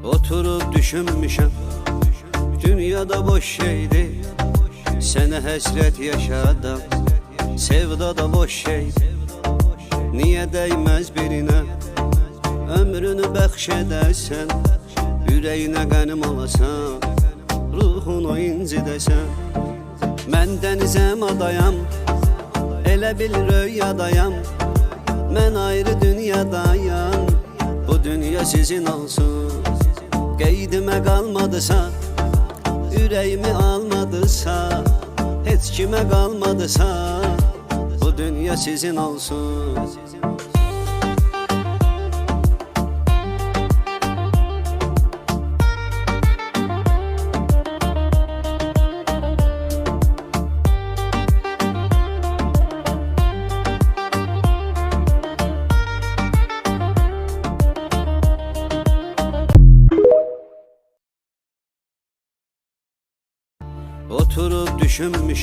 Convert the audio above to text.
Oturup düşünmüşəm, dünyada boş şeydi. Sənə həsrət yaşadım, sevda da boş şeydi. Niyə dəyməz birinə ömrünü bəxş edəsən, ürəyinə qənim olasan, ruhunu incidəsən. Mən dənizəm adayam, elə bil röyadayam. Mən ayrı dünyadayam, bu dünya sizin olsun. Qeydimə qalmadısa, ürəyimi almadısa, heç kimə qalmadısa, bu dünya sizin olsun. Oturup düşünmüşəm.